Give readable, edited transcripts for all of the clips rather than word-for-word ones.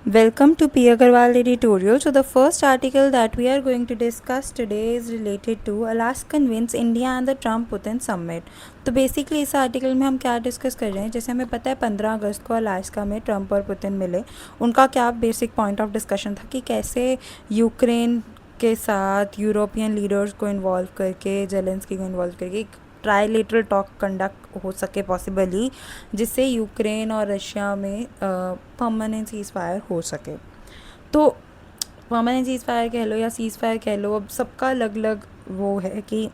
Welcome to P. Agarwal editorial. So, the first article that we are going to discuss today is related to Alaska wins India and the Trump-Putin summit. तो basically इस article में हम क्या discuss कर रहे हैं, जैसे हमें पता है 15 अगस्त को अलास्का में ट्रंप और पुतिन मिले. उनका क्या बेसिक पॉइंट ऑफ डिस्कशन था कि कैसे यूक्रेन के साथ यूरोपियन लीडर्स को इन्वॉल्व करके, जेलेंस्की को इन्वॉल्व करके एक ट्राईलेटरल टॉक कंडक्ट हो सके पॉसिबली, जिससे यूक्रेन और रशिया में परमानेंट सीज़ फायर हो सके. तो परमानेंट सीज़ फायर कह लो या सीज़ फायर कह लो, अब सबका अलग अलग वो है कि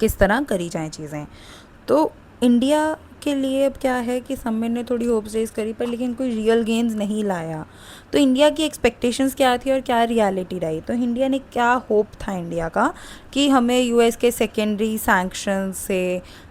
किस तरह करी जाएँ चीज़ें. तो इंडिया के लिए अब क्या है कि समिट ने थोड़ी होप्स रेज करी, पर लेकिन कोई रियल गेन्स नहीं लाया. तो इंडिया की एक्सपेक्टेशंस क्या थी और क्या रियलिटी रही. तो इंडिया ने क्या होप था इंडिया का कि हमें यूएस के सेकेंडरी सैंक्शन से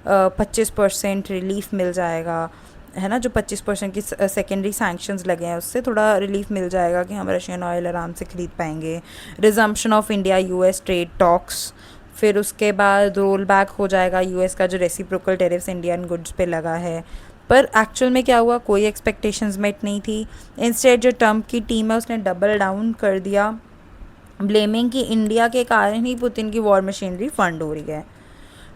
25% रिलीफ मिल जाएगा, है ना. जो 25% की सेकेंडरी सैंक्शंस लगे हैं उससे थोड़ा रिलीफ मिल जाएगा कि हम रशियन ऑयल आराम से ख़रीद पाएंगे. Resumption of India US trade talks, फिर उसके बाद रोल बैक हो जाएगा यूएस का जो रेसिप्रोकल टेरिफ्स इंडियन गुड्स पे लगा है. पर एक्चुअल में क्या हुआ, कोई एक्सपेक्टेशंस मेट नहीं थी. इंस्टेड जो ट्रम्प की टीम है उसने डबल डाउन कर दिया, ब्लेमिंग कि इंडिया के कारण ही पुतिन की वॉर मशीनरी फंड हो रही है.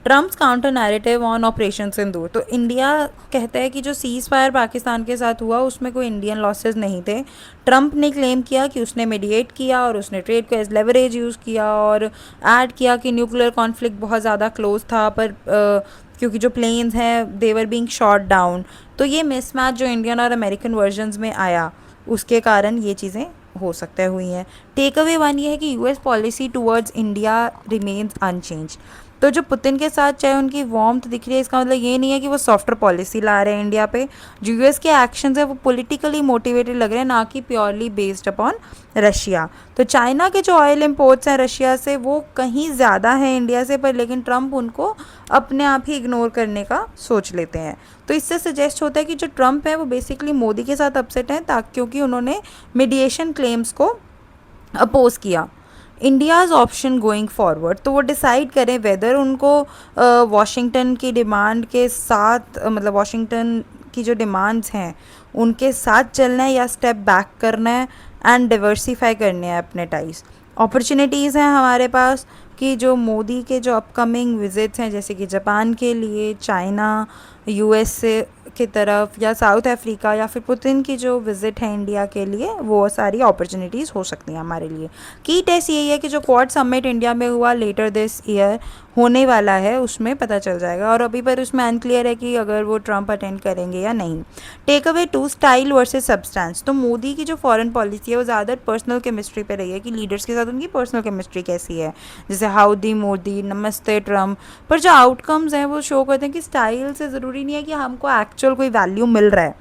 Trump's counter narrative on operation Sindoor. तो इंडिया कहता है कि जो सीज़ फायर पाकिस्तान के साथ हुआ उसमें कोई इंडियन लॉसेस नहीं थे. ट्रम्प ने क्लेम किया कि उसने मीडिएट किया और उसने ट्रेड को एज लेवरेज यूज़ किया और ऐड किया कि न्यूक्लियर कॉन्फ्लिक्ट बहुत ज़्यादा क्लोज था, पर क्योंकि जो प्लेन्स हैं दे वर बीइंग शॉट डाउन. तो ये मिसमैच जो इंडियन और अमेरिकन वर्जन्स में आया उसके कारण ये चीज़ें हो सकता है हुई हैं. टेक अवे वन ये है कि US policy towards India remains unchanged. तो जो पुतिन के साथ चाहे उनकी वार्मथ दिख रही है, इसका मतलब ये नहीं है कि वो सॉफ्टर पॉलिसी ला रहे हैं इंडिया पे. जो यूएस के एक्शंस है वो पॉलिटिकली मोटिवेटेड लग रहे हैं, ना कि प्योरली बेस्ड अपॉन रशिया. तो चाइना के जो ऑयल इंपोर्ट्स हैं रशिया से वो कहीं ज़्यादा है इंडिया से, पर लेकिन ट्रम्प उनको अपने आप ही इग्नोर करने का सोच लेते हैं. तो इससे सजेस्ट होता है कि जो ट्रम्प है वो बेसिकली मोदी के साथ अपसेट हैं, ताकि क्योंकि उन्होंने मीडिएशन क्लेम्स को अपोज किया. इंडियाज़ ऑप्शन गोइंग फॉरवर्ड, तो वो डिसाइड करें वेदर उनको वाशिंगटन की डिमांड के साथ, मतलब वाशिंगटन की जो डिमांड्स हैं उनके साथ चलना है या स्टेप बैक करना है एंड डिवर्सिफाई करने हैं अपने टाइज. अपॉर्चुनिटीज़ हैं हमारे पास कि जो मोदी के जो अपकमिंग विजिट्स हैं, जैसे कि जापान के लिए, चाइना, यूएस की तरफ या साउथ अफ्रीका, या फिर पुतिन की जो विज़िट है इंडिया के लिए, वो सारी अपॉर्चुनिटीज़ हो सकती हैं हमारे लिए. की टेस्ट यही है कि जो क्वाड समिट इंडिया में हुआ लेटर दिस ईयर होने वाला है उसमें पता चल जाएगा, और अभी पर उसमें अनक्लियर है कि अगर वो ट्रम्प अटेंड करेंगे या नहीं. Take away two, style versus substance. तो मोदी की जो फॉरेन पॉलिसी है वो ज़्यादा पर्सनल केमिस्ट्री पे रही है कि लीडर्स के साथ उनकी पर्सनल केमिस्ट्री कैसी है, जैसे हाउडी मोदी, नमस्ते ट्रम्प. पर जो आउटकम्स हैं वो शो करते हैं कि स्टाइल से ज़रूरी नहीं है कि हमको एक्चुअल कोई वैल्यू मिल रहा है.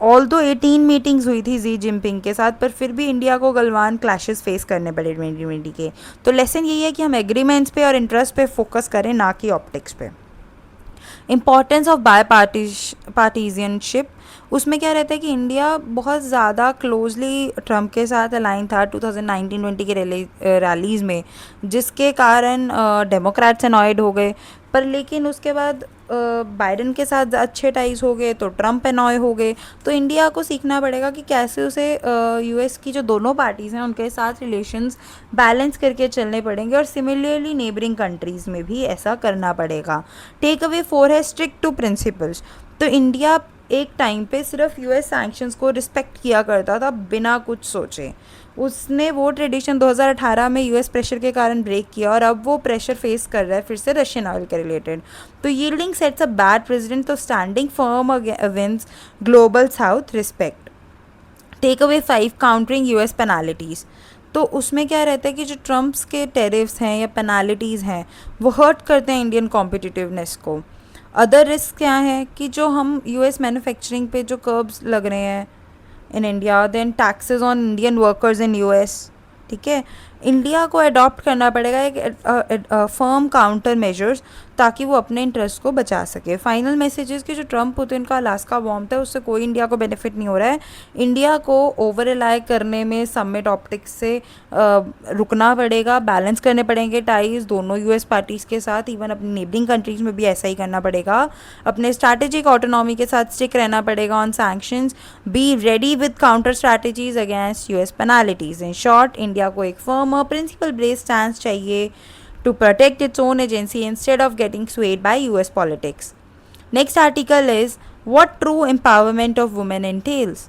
ऑल दो 18 मीटिंग्स हुई थी जी जिनपिंग के साथ, पर फिर भी इंडिया को गलवान क्लैशेस फेस करने पड़े 2020 के. तो लेसन यही है कि हम एग्रीमेंट्स पे और इंटरेस्ट पे फोकस करें, ना कि ऑप्टिक्स पे. इम्पॉर्टेंस ऑफ बाय पार्टीजनशिप, उसमें क्या रहता है कि इंडिया बहुत ज़्यादा क्लोजली ट्रम्प के साथ अलाइन था 2019-20 के रैलीज़ में, जिसके कारण डेमोक्रेट्स अनॉयड हो गए. पर लेकिन उसके बाद बाइडन के साथ अच्छे टाइज हो गए तो ट्रम्प अनॉय हो गए. तो इंडिया को सीखना पड़ेगा कि कैसे उसे यूएस की जो दोनों पार्टीज़ हैं उनके साथ रिलेशंस बैलेंस करके चलने पड़ेंगे, और सिमिलरली नेबरिंग कंट्रीज़ में भी ऐसा करना पड़ेगा. टेक अवे 4 है स्ट्रिक्ट टू प्रिंसिपल्स. तो इंडिया एक टाइम पे सिर्फ यूएस सैंक्शंस को रिस्पेक्ट किया करता था बिना कुछ सोचे. उसने वो ट्रेडिशन 2018 में यूएस प्रेशर के कारण ब्रेक किया, और अब वो प्रेशर फेस कर रहा है फिर से रशियन ऑयल के रिलेटेड. तो yielding sets a bad precedent, तो standing firm against global south respect. Take away 5, countering US penalties. तो उसमें क्या रहता है कि जो ट्रम्प्स के टेरिफ्स हैं या पेनाल्टीज़ हैं वो हर्ट करते हैं इंडियन कॉम्पिटिटिवनेस को. अदर रिस्क क्या है कि जो हम यूएस मैन्युफैक्चरिंग पे जो कर्ब्स लग रहे हैं in India, then taxes on Indian workers in US. ठीक है। इंडिया को अडॉप्ट करना पड़ेगा एक फर्म काउंटर मेजर्स ताकि वो अपने इंटरेस्ट को बचा सके। फाइनल मैसेजेस कि जो ट्रम्प पुतिन का अलास्का वार्म था उससे कोई इंडिया को बेनिफिट नहीं हो रहा है। इंडिया को ओवर रिलाय करने में समिट ऑप्टिक्स से रुकना पड़ेगा, बैलेंस करने पड़ेंगे टाइज दोनों यूएस पार्टीज़ के साथ, इवन अपनी नेबरिंग कंट्रीज़ में भी ऐसा ही करना पड़ेगा। अपने स्ट्रैटेजिक ऑटोनॉमी के साथ स्टिक रहना पड़ेगा on sanctions, be ready with counter strategies against US penalties. In short, India को एक फर्म प्रिंसिपल बेस्ड स्टैंड चाहिए to protect its own agency instead of getting swayed by US politics. Next article is what true empowerment of women entails.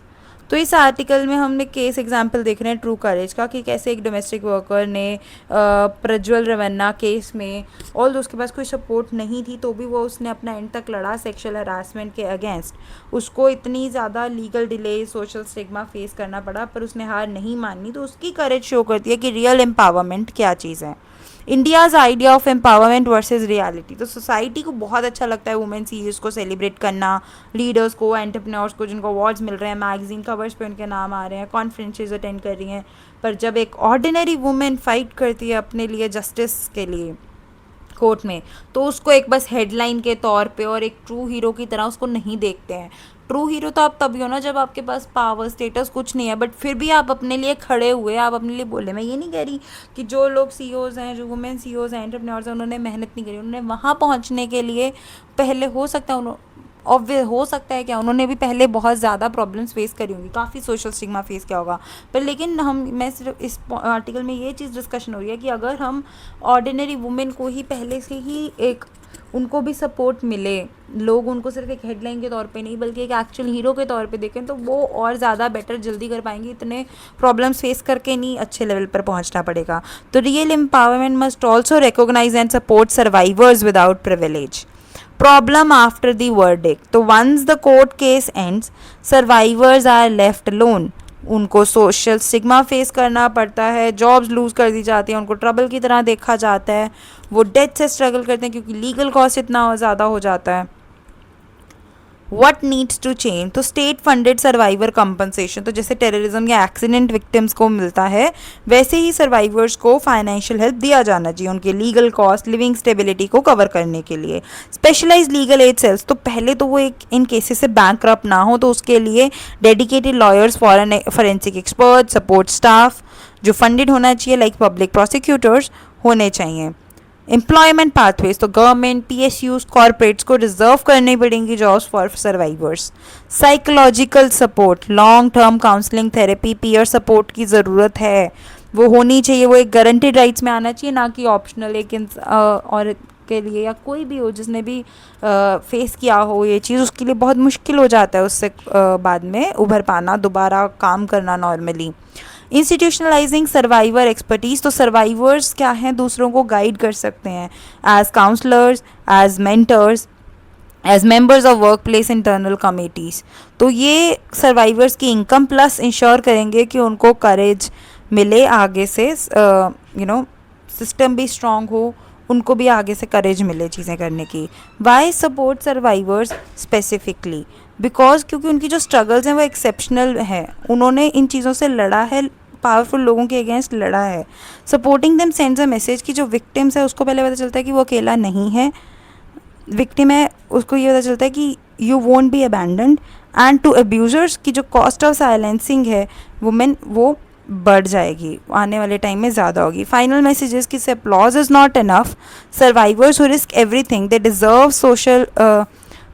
तो इस article में हमने case example देख रहे हैं ट्रू करेज का कि कैसे एक डोमेस्टिक वर्कर ने प्रज्वल रवन्ना केस में और उसके पास कोई सपोर्ट नहीं थी तो भी वो उसने अपना एंड तक लड़ा सेक्सुअल हरासमेंट के अगेंस्ट। उसको इतनी ज़्यादा legal delay, social stigma face करना पड़ा पर उसने हार नहीं मानी। तो उसकी करेज शो करती है कि रियल एम्पावरमेंट क्या चीज़ है। India's idea of empowerment versus reality. तो सोसाइटी को बहुत अच्छा लगता है वुमेन सीरीज को सेलिब्रेट करना, लीडर्स को, एंटरप्रेन्योर्स को जिनको अवार्ड्स मिल रहे हैं, मैगजीन कवर्स पे उनके नाम आ रहे हैं, कॉन्फ्रेंसेस अटेंड कर रही हैं। पर जब एक ऑर्डिनरी वुमेन फाइट करती है अपने लिए जस्टिस के लिए कोर्ट में तो उसको एक बस हेडलाइन के तौर पे और एक ट्रू हीरो की तरह उसको नहीं देखते हैं। ट्रू हीरो तो आप तभी हो ना जब आपके पास पावर, स्टेटस कुछ नहीं है बट फिर भी आप अपने लिए खड़े हुए, आप अपने लिए बोले। मैं ये नहीं कह रही कि जो लोग सीईओज हैं, जो वुमेन सीईओज हैं, एंटरप्रेन्योर्स हैं, उन्होंने मेहनत नहीं करी। उन्होंने वहाँ पहुँचने के लिए पहले हो सकता है हो सकता है क्या उन्होंने भी पहले बहुत ज़्यादा प्रॉब्लम्स फेस करी होंगी, काफ़ी सोशल स्टिग्मा फेस किया होगा। पर लेकिन मैं सिर्फ इस आर्टिकल में ये चीज़ डिस्कशन हो रही है कि अगर हम ऑर्डिनरी वुमेन को ही पहले से ही एक उनको भी सपोर्ट मिले, लोग उनको सिर्फ एक हेडलाइन के तौर पे नहीं बल्कि एक एक्चुअल हीरो के तौर पे देखें तो वो और ज़्यादा बेटर जल्दी कर पाएंगे। इतने प्रॉब्लम्स फेस करके नहीं अच्छे लेवल पर पहुंचना पड़ेगा। तो real empowerment must also recognise and support survivors without privilege. Problem after the verdict. तो once the court case ends, survivors are left alone. उनको सोशल स्टिग्मा फेस करना पड़ता है, जॉब्स लूज़ कर दी जाती हैं, उनको ट्रबल की तरह देखा जाता है, वो डेथ से स्ट्रगल करते हैं क्योंकि लीगल कॉस्ट इतना ज़्यादा हो जाता है। What needs to change? तो स्टेट फंडेड सर्वाइवर कंपनसेशन, तो जैसे टेररिज्म या एक्सीडेंट विक्टिम्स को मिलता है वैसे ही सर्वाइवर्स को फाइनेंशियल हेल्प दिया जाना चाहिए उनके लीगल कॉस्ट, लिविंग स्टेबिलिटी को कवर करने के लिए। स्पेशलाइज लीगल एड सेल्स, तो पहले तो वो एक इन केसेस से बैंकरप्ट ना हो तो उसके लिए dedicated lawyers, forensic expert, support staff जो फंडेड होना चाहिए लाइक पब्लिक प्रोसिक्यूटर्स होने चाहिए। एम्प्लॉयमेंट पाथवेज, तो गवर्नमेंट, पीएसयूज, कॉरपोरेट्स को रिजर्व करनी पड़ेंगी jobs for survivors. Psychological support, long term counselling, therapy, peer support की ज़रूरत है, वो होनी चाहिए, वो एक गारंटेड राइट्स में आना चाहिए ना कि ऑप्शनल एक औरत के लिए या कोई भी हो जिसने भी फेस किया हो ये चीज़ उसके लिए बहुत मुश्किल हो जाता है उससे बाद में उभर पाना, दोबारा काम करना नॉर्मली। इंस्टीट्यूशनलाइजिंग सर्वाइवर एक्सपर्टीज़, तो सर्वाइवर्स क्या हैं दूसरों को गाइड कर सकते हैं as counsellors, as mentors, as members of workplace internal committees. तो ये सर्वाइवर्स की इनकम प्लस इंश्योर करेंगे कि उनको करेज मिले आगे से, सिस्टम भी स्ट्रॉन्ग हो, उनको भी आगे से करेज मिले चीज़ें करने की। Why support survivors specifically? Because क्योंकि उनकी जो स्ट्रगल्स हैं वो एक्सेप्शनल है, उन्होंने इन चीज़ों से लड़ा है, पावरफुल लोगों के अगेंस्ट लड़ा है। Supporting them sends a message कि जो विक्टिम्स है उसको पहले पता चलता है कि वो अकेला नहीं है, विक्टिम है उसको ये पता चलता है कि you won't be abandoned. And to abusers की जो कॉस्ट ऑफ साइलेंसिंग है वुमेन वो बढ़ जाएगी, आने वाले टाइम में ज़्यादा होगी। फाइनल मैसेजेस की से applause is not enough, survivors who risk everything they deserve social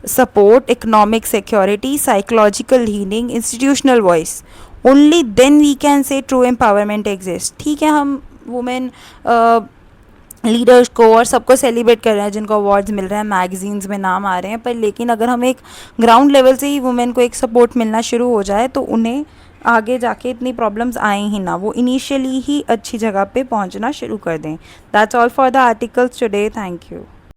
support, economic security, psychological healing, institutional voice. Only then we can say true empowerment exists. ठीक है, हम वुमेन लीडर्स को और सबको सेलिब्रेट कर रहे हैं जिनको अवार्ड्स मिल रहे हैं, मैगजीन्स में नाम आ रहे हैं, पर लेकिन अगर हम एक ग्राउंड लेवल से ही वुमेन को एक सपोर्ट मिलना शुरू हो जाए तो उन्हें आगे जाके इतनी प्रॉब्लम्स आए ही ना, वो इनिशियली ही अच्छी जगह पे पहुंचना शुरू कर दें। That's all for the articles today. Thank you.